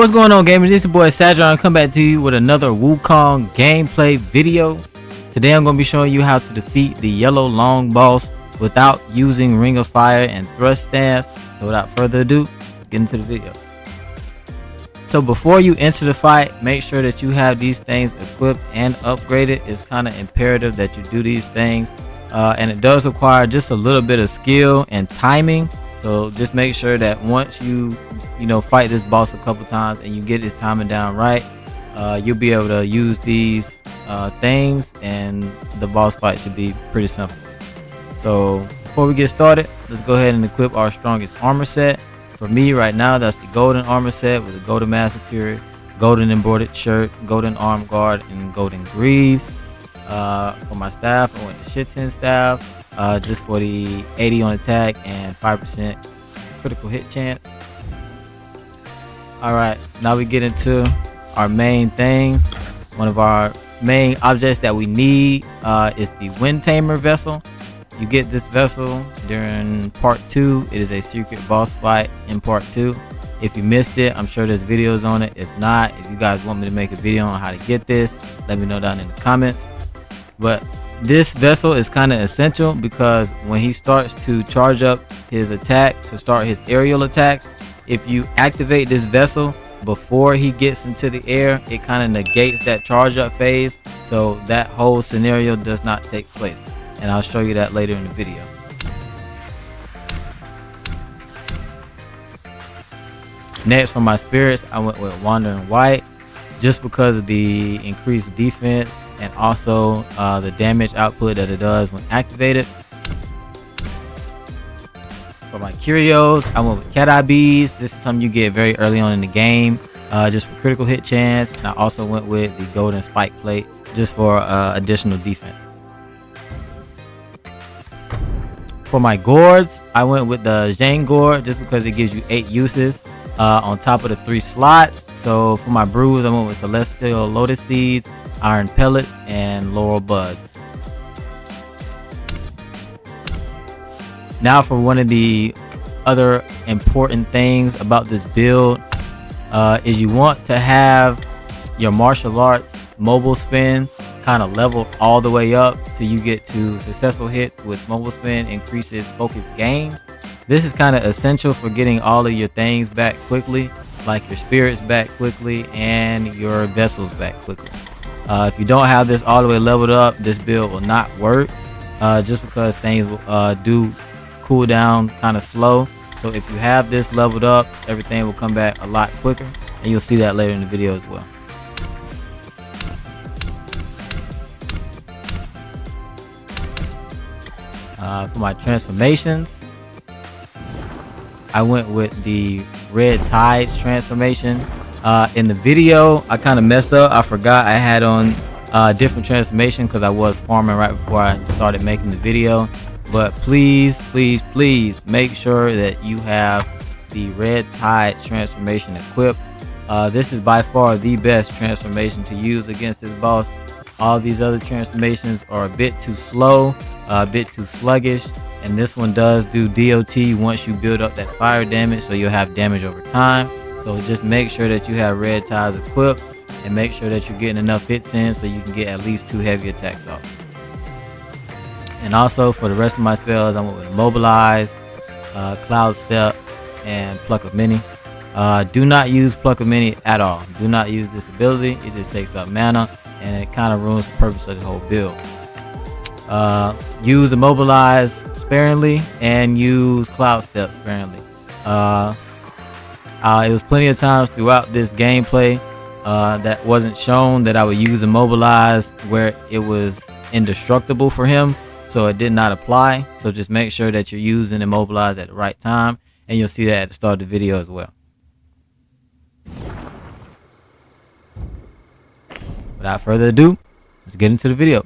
what's going on, gamers? It's your boy Sadron. I'm coming back to you with another Wukong gameplay video. Today I'm going to be showing you how to defeat the yellow long boss without using Ring of Fire and thrust stance. So without further ado, let's get into the video. So before you enter the fight, make sure that you have these things equipped and upgraded. It's kind of imperative that you do these things, and it does require just a little bit of skill and timing. So just make sure that once you fight this boss a couple times and you get his timing down right, you'll be able to use these things, and the boss fight should be pretty simple. So before we get started, let's go ahead and equip our strongest armor set. For me right now, that's the golden armor set with the golden massive fury, golden embroidered shirt, golden arm guard, and golden greaves. For my staff, I went to Shitten staff. Just for the 80 on attack and 5% critical hit chance. Alright, now we get into our main things. One of our main objects that we need is the Wind Tamer vessel. You get this vessel during part 2. It is a secret boss fight in part 2. If you missed it, I'm sure there's videos on it. If not, if you guys want me to make a video on how to get this, let me know down in the comments. But this vessel is kind of essential because when he starts to charge up his attack to start his aerial attacks, if you activate this vessel before he gets into the air, it kind of negates that charge up phase, so that whole scenario does not take place, and I'll show you that later in the video. Next, for my spirits, I went with Wandering White just because of the increased defense and also the damage output that it does when activated. For my curios, I went with Cat Eye Bees. This is something you get very early on in the game, just for critical hit chance, and I also went with the golden spike plate just for additional defense. For my gourds, I went with the Zhang gourd just because it gives you 8 uses on top of the 3 slots. So for my brews, I went with Celestial Lotus Seeds, Iron Pellet, and Laurel Buds. Now for one of the other important things about this build is you want to have your martial arts mobile spin kind of level all the way up till you get to successful hits with mobile spin increases focus gain. This is kind of essential for getting all of your things back quickly, like your spirits back quickly and your vessels back quickly. If you don't have this all the way leveled up, this build will not work, just because things do cool down kind of slow. So if you have this leveled up, everything will come back a lot quicker, and you'll see that later in the video as well. For my transformations, I went with the Red Tides transformation. In the video, I kind of messed up. I forgot I had on different transformation because I was farming right before I started making the video. But please make sure that you have the Red Tides transformation equipped. This is by far the best transformation to use against this boss. All these other transformations are a bit too slow, a bit too sluggish, and this one does do DOT once you build up that fire damage, so you'll have damage over time. So just make sure that you have Red Tides equipped, and make sure that you're getting enough hits in so you can get at least 2 heavy attacks off. And also for the rest of my spells, I went with Immobilize, Cloud Step, and Pluck of Many. Do not use Pluck of Many at all. Do not use this ability. It just takes up mana, and it kind of ruins the purpose of the whole build. Use Immobilize sparingly and use Cloud Step sparingly. It was plenty of times throughout this gameplay that wasn't shown that I would use Immobilize where it was indestructible for him, so it did not apply. So just make sure that you're using Immobilize at the right time, and you'll see that at the start of the video as well. Without further ado, let's get into the video.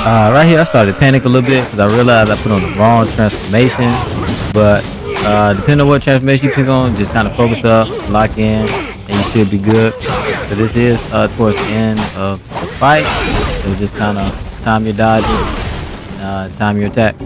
Right here, I started to panic a little bit because I realized I put on the wrong transformation. But depending on what transformation you pick on, just kind of focus up, lock in, and you should be good. So this is towards the end of the fight. So just kind of time your dodges, time your attack.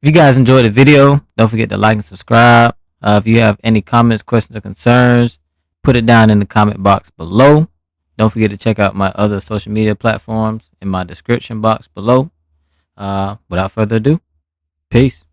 If you guys enjoyed the video, don't forget to like and subscribe. If you have any comments, questions, or concerns, put it down in the comment box below. Don't forget to check out my other social media platforms in my description box below. Without further ado, peace.